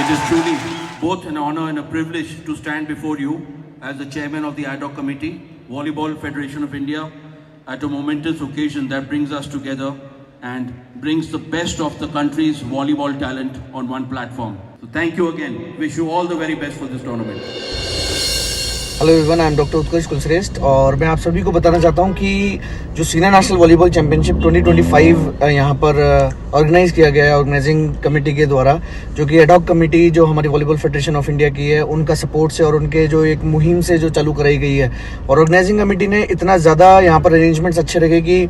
It is truly both an honor and a privilege to stand before you as the chairman of the Ad Hoc Committee, Volleyball Federation of India, at a momentous occasion that brings us together and brings the best of the country's volleyball talent on one platform. So thank you again. Wish you all the very best for this tournament. Hello everyone, I am doctor Utkarsh Kulshreshtha और मैं आप सभी को बताना चाहता हूं कि जो सीनियर नेशनल वॉलीबॉल चैंपियनशिप 2025 यहाँ पर ऑर्गेनाइज किया गया है ऑर्गेनाइजिंग कमेटी के द्वारा, जो कि एड हॉक कमेटी जो हमारी वॉलीबॉल फेडरेशन ऑफ इंडिया की है उनका सपोर्ट से और उनके जो एक मुहिम से जो चालू कराई गई है। और ऑर्गेनाइजिंग कमेटी ने इतना ज़्यादा यहाँ पर अरेंजमेंट्स अच्छे रखे कि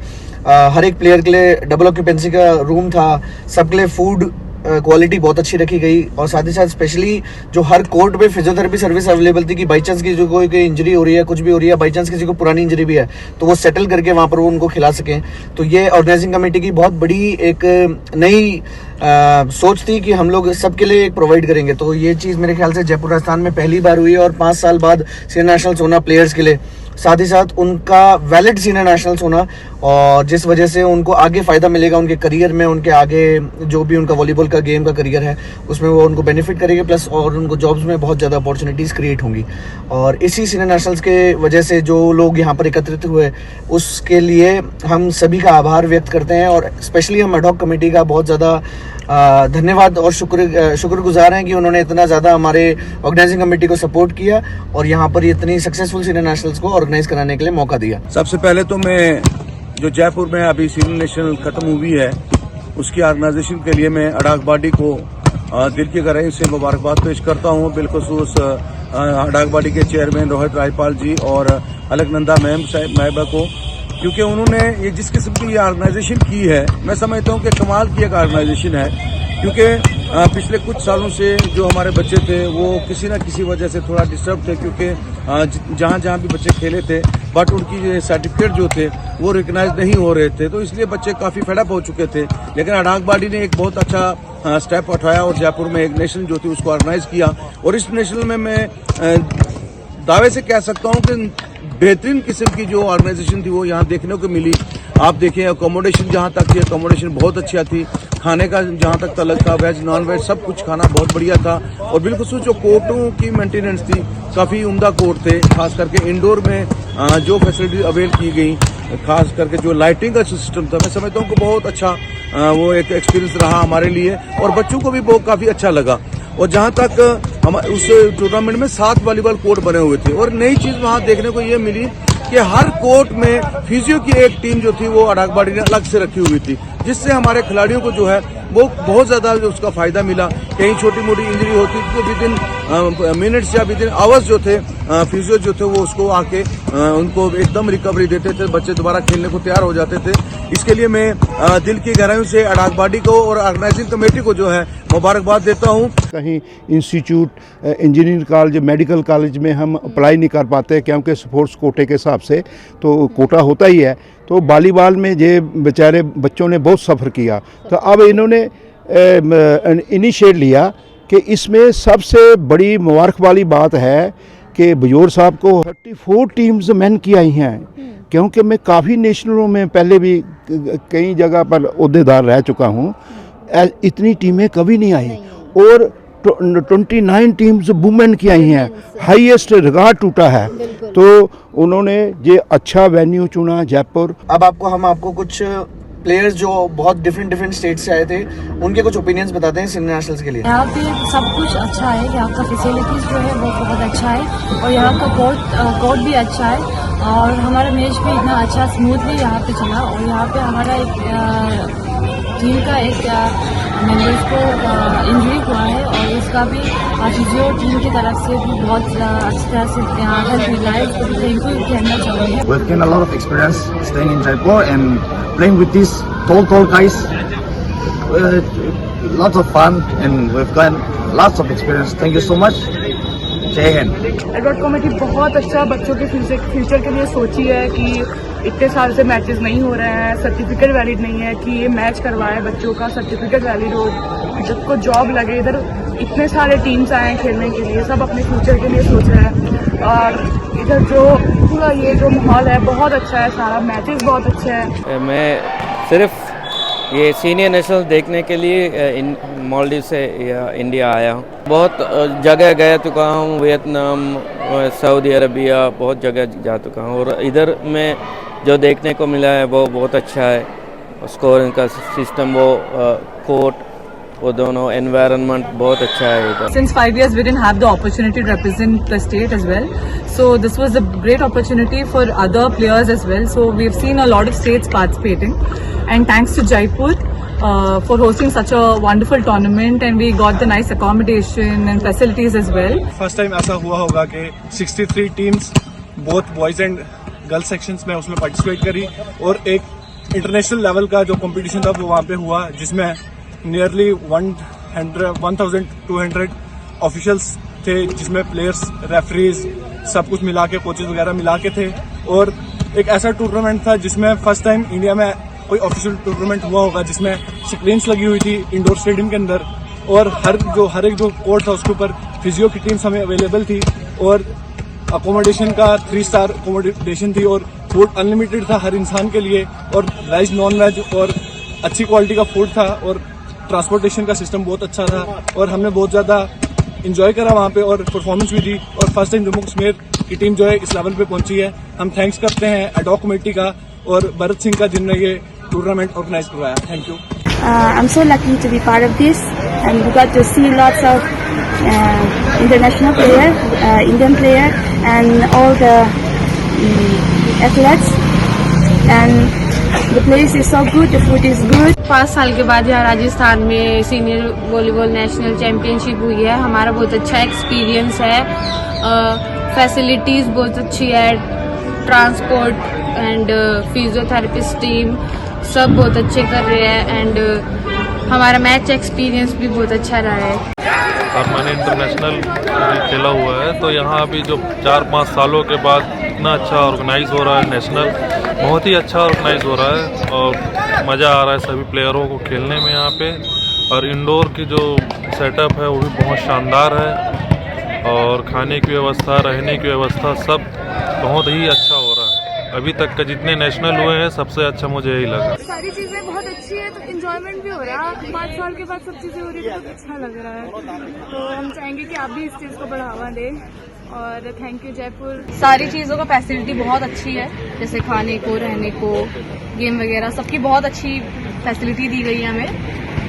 हर एक प्लेयर के लिए डबल ऑक्यूपेंसी का रूम था, सबके लिए फूड क्वालिटी बहुत अच्छी रखी गई और साथ ही साथ स्पेशली जो हर कोर्ट पे फिजियोथेरेपी सर्विस अवेलेबल थी कि बाई चांस की जो कोई इंजरी हो रही है, कुछ भी हो रही है, बाई चांस किसी को पुरानी इंजरी भी है तो वो सेटल करके वहाँ पर वो उनको खिला सकें। तो ये ऑर्गेनाइजिंग कमेटी की बहुत बड़ी एक नई सोच थी कि हम लोग सबके लिए एक प्रोवाइड करेंगे। तो ये चीज़ मेरे ख्याल से जयपुर राजस्थान में पहली बार हुई है और 5 साल बाद सीनियर नेशनल्स होना प्लेयर्स के लिए, साथ ही साथ उनका वैलिड सीनियर नेशनल्स होना और जिस वजह से उनको आगे फ़ायदा मिलेगा उनके करियर में, उनके आगे जो भी उनका वॉलीबॉल का गेम का करियर है उसमें वो उनको बेनिफिट करेंगे, प्लस और उनको जॉब्स में बहुत ज़्यादा अपॉर्चुनिटीज़ क्रिएट होंगी। और इसी सीनियर नेशनल्स के वजह से जो लोग यहाँ पर एकत्रित हुए उसके लिए हम सभी का आभार व्यक्त करते हैं और स्पेशली हम एड हॉक कमेटी का बहुत ज़्यादा धन्यवाद और शुक्रगुजार हैं कि उन्होंने इतना ज़्यादा हमारे ऑर्गेनाइजिंग कमेटी को सपोर्ट किया और यहाँ पर इतनी सक्सेसफुल सीनियर नेशनल्स को ऑर्गेनाइज कराने के लिए मौका दिया। सबसे पहले तो मैं जो जयपुर में अभी सीनियर नेशनल खत्म हुई है उसकी ऑर्गेनाइजेशन के लिए मैं एड हॉक बॉडी को दिल की गहराई से मुबारकबाद पेश करता हूँ। बिलखुसूस एड हॉक बॉडी के चेयरमैन रोहित रायपाल जी और अलकनंदा मैम साहिबा को, क्योंकि उन्होंने ये जिस किस्म की ये ऑर्गेनाइजेशन की है मैं समझता हूँ कि कमाल की एक ऑर्गेनाइजेशन है। क्योंकि पिछले कुछ सालों से जो हमारे बच्चे थे वो किसी न किसी वजह से थोड़ा डिस्टर्ब थे, क्योंकि जहाँ जहाँ भी बच्चे खेले थे बट उनकी सर्टिफिकेट जो थे वो रिकग्नाइज नहीं हो रहे थे, तो इसलिए बच्चे काफ़ी फेडअप हो चुके थे। लेकिन एड हॉक बॉडी ने एक बहुत अच्छा स्टेप उठाया और जयपुर में एक नेशनल जो थी उसको ऑर्गेनाइज किया और इस नेशनल में मैं दावे से कह सकता हूँ कि बेहतरीन किस्म की जो ऑर्गेनाइजेशन थी वो यहाँ देखने को मिली। आप देखें अकोमोडेशन जहाँ तक थी, अकोमोडेशन बहुत अच्छा थी, खाने का जहाँ तक तलक था, वेज नॉन वेज सब कुछ खाना बहुत बढ़िया था और बिल्कुल जो कोर्टों की मेंटेनेंस थी काफ़ी उम्दा कोर्ट थे, खास करके इंडोर में जो फैसिलिटी अवेल की गई, खास करके जो लाइटिंग का सिस्टम था मैं समझता हूँ कि बहुत अच्छा वो एक एक्सपीरियंस रहा हमारे लिए और बच्चों को भी बहुत काफ़ी अच्छा लगा। और जहाँ तक हम उस टूर्नामेंट में 7 वॉलीबॉल कोर्ट बने हुए थे और नई चीज़ वहाँ देखने को ये मिली कि हर कोर्ट में फिजियो की एक टीम जो थी वो एड हॉक बॉडी ने अलग से रखी हुई थी, जिससे हमारे खिलाड़ियों को जो है वो बहुत ज़्यादा उसका फ़ायदा मिला। कहीं छोटी मोटी इंजरी होती थी तो विद इन मिनट्स या विद इन आवर्स जो थे फिजियो जो थे वो उसको आके उनको एकदम रिकवरी देते थे, बच्चे दोबारा खेलने को तैयार हो जाते थे। इसके लिए मैं दिल की गहराइयों से एड हॉक बॉडी को और ऑर्गेनाइजिंग कमेटी को जो है मुबारकबाद देता हूँ। कहीं institute, engineering college, medical college में हम अप्लाई नहीं कर पाते क्योंकि स्पोर्ट्स कोटे के हिसाब से तो कोटा होता ही है, तो वॉलीबॉल में ये बेचारे बच्चों ने बहुत सफ़र किया। तो अब इन्होंने इनिशिएट लिया कि इसमें सबसे बड़ी मुबारक वाली बात है कि बजोर साहब को 34 टीम्स मेन की आई हैं, क्योंकि मैं काफ़ी नेशनलों में पहले भी कई जगह पर ओहदेदार रह चुका हूँ, इतनी टीमें कभी नहीं आई और 29 टीम्स वुमेन की आई हैं, हाईएस्ट रिकॉर्ड टूटा है। तो उन्होंने ये अच्छा वेन्यू चुना जयपुर। अब हम आपको कुछ प्लेयर्स जो बहुत डिफरेंट स्टेट से आए थे उनके कुछ ओपिनियंस बताते हैं सीनियर नेशनल्स के लिए। यहाँ पे सब कुछ अच्छा है, यहाँ का फैसिलिटीज़ जो है वो बहुत अच्छा है और यहाँ का कोर्ट भी अच्छा है और हमारा मैच भी इतना अच्छा स्मूथली यहाँ पे चला और यहाँ पे हमारा एक टीम का एक मेंबर्स को इंजरी हुआ है और इसका भी फिजियो टीम की तरफ से भी बहुत अच्छी तरह से हेल्प मिला है, तो थैंक यू कहना चाहूँगी। We've gained a lot of experience staying in Jaipur and playing with these tall guys. Lots of fun and we've gained lots of experience. Thank you so much. जय Hind. Ad hoc committee बहुत अच्छा बच्चों के future के लिए सोची है कि इतने साल से मैचेस नहीं हो रहे हैं, सर्टिफिकेट वैलिड नहीं है, कि ये मैच करवाए बच्चों का सर्टिफिकेट वैलिड हो, जिसको जॉब लगे। इधर इतने सारे टीम्स आए हैं खेलने के लिए, सब अपने फ्यूचर के लिए सोच रहे हैं और इधर जो पूरा ये जो माहौल है बहुत अच्छा है, सारा मैचेस बहुत अच्छे हैं। मैं सिर्फ ये सीनियर नेशनल देखने के लिए मालदीव से इंडिया आया हूँ। बहुत जगह गया चुका हूँ, वियतनाम, सऊदी अरबिया, बहुत जगह जा चुका हूँ और इधर में जो देखने को मिला है वो बहुत अच्छा है। स्कोरिंग का सिस्टम, वो कोर्ट, वो दोनों एनवायरनमेंट बहुत अच्छा है इधर। Since 5 years, we didn't have the opportunity to represent the state as well. So this was a great opportunity for other players as well. So we've seen a lot of states participating, and thanks to Jaipur for hosting such a wonderful tournament, and we got the nice accommodation and facilities as well. First time ऐसा हुआ होगा कि 63 teams both boys and girls sections में उसमें participate करी और एक international level का जो कंपटीशन था वो वहाँ पे हुआ, जिसमें नियरली 1200 ऑफिशियल्स थे, जिसमें प्लेयर्स, रेफरीज, सब कुछ मिला के, कोचेज वगैरह मिला के थे। और एक ऐसा टूर्नामेंट था जिसमें फर्स्ट टाइम इंडिया में कोई ऑफिशियल टूर्नामेंट हुआ होगा जिसमें स्क्रीन्स लगी हुई थी इंडोर स्टेडियम के अंदर, और हर एक जो कोर्ट था उसके ऊपर फिजियो की टीम्स हमें अवेलेबल थी, और अकोमोडेशन का 3 स्टार अकोमोडेशन थी, और फूड अनलिमिटेड था हर इंसान के लिए, और वेज नॉन वेज और अच्छी क्वालिटी का फूड था, और ट्रांसपोर्टेशन का सिस्टम बहुत अच्छा था, और हमने बहुत ज़्यादा इंजॉय करा वहाँ पे, और परफॉर्मेंस भी दी, और फर्स्ट टाइम जम्मू कश्मीर की टीम जो है इस लेवल पे पहुंची है। हम थैंक्स करते हैं एडॉक कमेटी का और भरत सिंह का, जिनने ये टूर्नामेंट ऑर्गेनाइज करवाया। Thank you. I'm so lucky to be part of this, and we got to see lots of international player, Indian player, and all the athletes. And the place is so good, the food is good. 5 साल के बाद यहाँ राजस्थान में senior volleyball national championship हुई है। हमारा बहुत अच्छा एक्सपीरियंस है, फैसिलिटीज़ बहुत अच्छी है, ट्रांसपोर्ट एंड फिजियोथेरेपिस्ट टीम सब बहुत अच्छे कर रहे हैं, एंड हमारा मैच एक्सपीरियंस भी बहुत अच्छा रहा है। और मैंने इंटरनेशनल भी खेला हुआ है, तो यहाँ अभी जो 4-5 सालों के बाद इतना अच्छा ऑर्गेनाइज हो रहा है, नेशनल बहुत ही अच्छा ऑर्गेनाइज हो रहा है, और मज़ा आ रहा है सभी प्लेयरों को खेलने में यहाँ पे। और इंडोर की जो सेटअप है वो भी बहुत शानदार है, और खाने की व्यवस्था, रहने की व्यवस्था सब बहुत ही अच्छा हो रहा है। अभी तक का जितने नेशनल हुए हैं सबसे अच्छा मुझे यही लगा। सारी चीजें बहुत अच्छी है, तो इंजॉयमेंट भी हो रहा है। 5 साल के बाद सब चीजें हो रही है तो अच्छा लग रहा है, तो हम चाहेंगे कि आप भी इस चीज को बढ़ावा दें। और थैंक यू जयपुर। सारी चीज़ों का फैसिलिटी बहुत अच्छी है, जैसे खाने को, रहने को, गेम वगैरह सबकी बहुत अच्छी फैसिलिटी दी गई है हमें।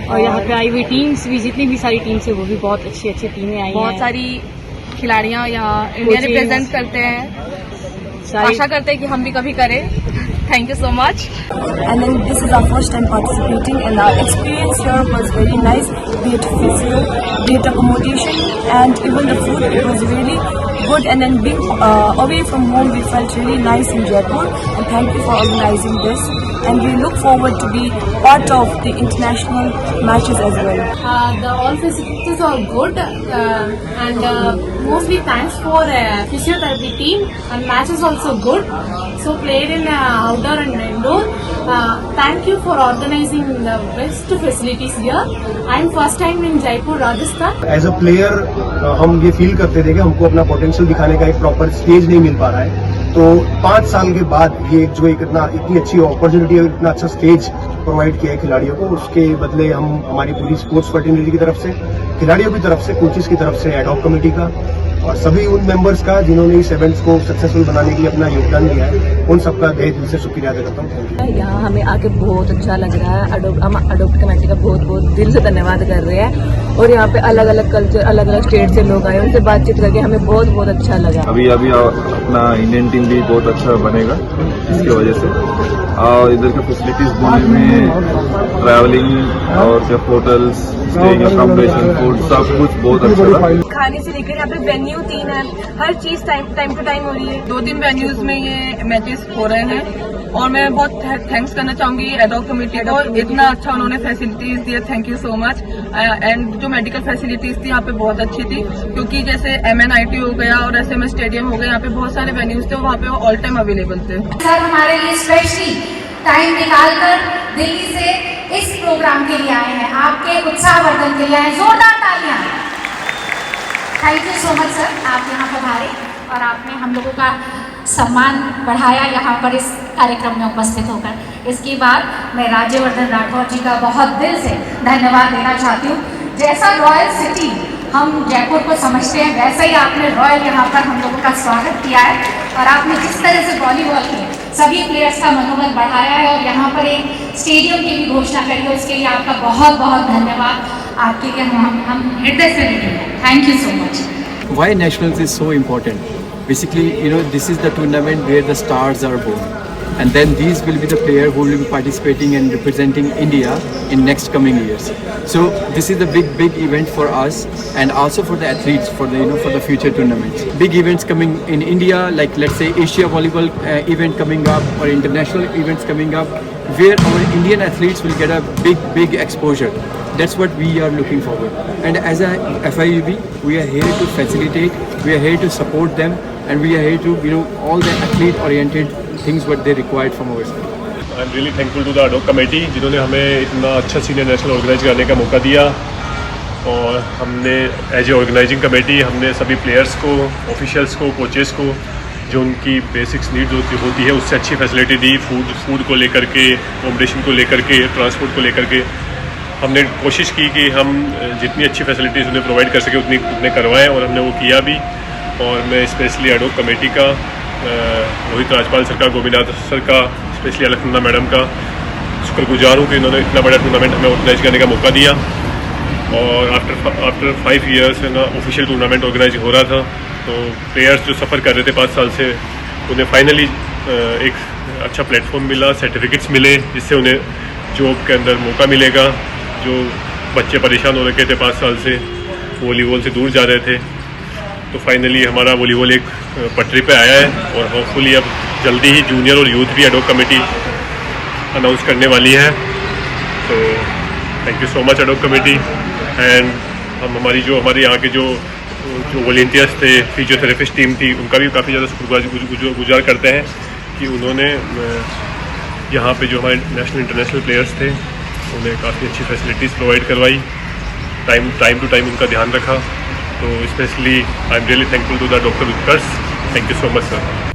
और यहाँ पे आई हुई टीम्स भी, जितनी भी सारी टीम्स है वो भी बहुत अच्छी अच्छी टीमें आई हैं। बहुत सारी खिलाड़ियाँ यहाँ इंडिया रिप्रेजेंट करते हैं, आशा करते हैं कि हम भी कभी करें। Thank you so much. And then this is our first time participating, and our experience here was very nice, be it physio, be it accommodation, and even the food, it was really good. And then being away from home, we felt really nice in Jaipur, and thank you for organizing this, and we look forward to be part of the international matches as well. The all facilities are good, and mostly thanks for physiotherapy team, and matches also good, so played in outdoor and indoor. Thank you for organizing the best facilities here. I am first time in Jaipur, Rajasthan. As a player हम ये feel करते थे कि हमको अपना potential दिखाने का एक प्रॉपर स्टेज नहीं मिल पा रहा है, तो 5 साल के बाद ये जो इतनी अच्छी अपॉर्चुनिटी और इतना अच्छा स्टेज प्रोवाइड किया है खिलाड़ियों को, उसके बदले हम हमारी पूरी स्पोर्ट्स फर्टिनिटी की तरफ से, खिलाड़ियों की तरफ से, कोचेस की तरफ से, एडॉक कमेटी का और सभी उन मेंबर्स का जिन्होंने इस इवेंट्स को सक्सेसफुल बनाने के लिए अपना योगदान दिया है, उन सबका तहे दिल से शुक्रिया अदा करता हूँ। यहाँ हमें आके बहुत अच्छा लग रहा है। हम एडॉक कमेटी का बहुत बहुत दिल से धन्यवाद कर रहे हैं, और यहाँ पे अलग अलग कल्चर, अलग अलग स्टेट से लोग आए, उनसे बातचीत करके हमें बहुत बहुत अच्छा लगा। अभी अपना इंडियन टीम भी बहुत अच्छा बनेगा इसकी वजह से, और इधर के फैसिलिटीज देने में, ट्रैवलिंग और जब होटल्स, स्टेइंग अकोमोडेशन, फूड सब कुछ बहुत अच्छा था। खाने से लेकर यहाँ पे वेन्यू 3 है, हर चीज टाइम टू टाइम हो रही है। 2-3 वेन्यूज में ये मैचेस हो रहे हैं, और मैं बहुत थैंक्स करना चाहूंगी एडॉक कमेटी को, इतना अच्छा उन्होंने फैसिलिटीज दिया। Thank you so much. And जो मेडिकल फैसिलिटीज थी यहाँ पे बहुत अच्छी थी, क्योंकि जैसे MNIT हो गया और SMS स्टेडियम हो गया, यहाँ पे बहुत सारे वेन्यूज थे, वहाँ पे वो ऑल टाइम अवेलेबल थे। सर हमारे लिए स्पेशली टाइम निकालकर दिल्ली से इस प्रोग्राम के लिए आए हैं, आपके उत्साहवर्धन के लिए आए। जोरदार तालियां। Thank you so much sir, आप यहाँ पधारे और आपने हम लोगों का सम्मान बढ़ाया यहाँ पर इस कार्यक्रम में उपस्थित होकर। इसके बाद मैं राज्यवर्धन राठौर जी का बहुत दिल से धन्यवाद देना चाहती हूँ। जैसा रॉयल सिटी हम जयपुर को समझते हैं, वैसे ही आपने रॉयल यहाँ पर हम लोगों का स्वागत किया है और आपने जिस तरह से वॉलीबॉल के सभी प्लेयर्स का मनोबल बढ़ाया है और यहाँ पर एक स्टेडियम की भी घोषणा करी है, उसके लिए आपका बहुत बहुत धन्यवाद। आपके लिए हम हृदय से ऋणी हैं। Thank you so much. Why nationals is so important? Basically, this is the tournament where the stars are born, and then these will be the player who will be participating and representing India in next coming years. So this is a big event for us and also for the athletes for the for the future tournaments. Big events coming in India, like let's say Asia volleyball event coming up or international events coming up, where our Indian athletes will get a big exposure. That's what we are looking forward. And as a FIUB, we are here to facilitate, we are here to support them, and we are here to all the athlete-oriented things what they required from our side. I am really thankful to the ad hoc committee जिन्होंने हमें इतना अच्छा senior national organise करने का मौका दिया। और हमने एज ए ऑर्गेनाइजिंग कमेटी हमने सभी प्लेयर्स को, ऑफिशियल्स को, कोचेस को जो उनकी बेसिक्स नीड्स होती है उससे अच्छी फैसिलिटी दी। फूड को लेकर के, अकोमोडेशन को लेकर के, ट्रांसपोर्ट को लेकर के हमने कोशिश की कि हम जितनी अच्छी फैसिलिटीज़ उन्हें प्रोवाइड कर सके उतने करवाएं और हमने वो किया भी। और मैं स्पेशली एडॉक कमेटी का, रोहित राजपाल सर का, गोविंद सर का, स्पेशली अलखनंदा मैडम का शुक्रगुजार हूँ कि इन्होंने इतना बड़ा टूर्नामेंट हमें ऑर्गेनाइज करने का मौका दिया। और after 5 years official tournament organise हो रहा था, तो प्लेयर्स जो सफ़र कर रहे थे 5 साल से, उन्हें फाइनली एक अच्छा प्लेटफॉर्म मिला, सर्टिफिकेट्स मिले, जिससे उन्हें जॉब के अंदर मौका मिलेगा। जो बच्चे परेशान हो रखे थे 5 साल से, वॉलीबॉल से दूर जा रहे थे, तो फाइनली हमारा वॉलीबॉल एक पटरी पे आया है। और होपफुली अब जल्दी ही जूनियर और यूथ भी एडॉक कमेटी अनाउंस करने वाली है। तो thank you so much ad hoc committee. And हम हमारे यहाँ के जो वॉलंटियर्स थे, फिजियोथेरेपिस्ट टीम थी, उनका भी काफ़ी ज़्यादा शुक्रगुजार करते हैं कि उन्होंने यहाँ पे जो हमारे नेशनल इंटरनेशनल प्लेयर्स थे उन्हें काफ़ी अच्छी फैसिलिटीज़ प्रोवाइड करवाई, टाइम टू टाइम उनका ध्यान रखा। तो specially I am really thankful to the doctor Utkarsh. Thank you so much sir.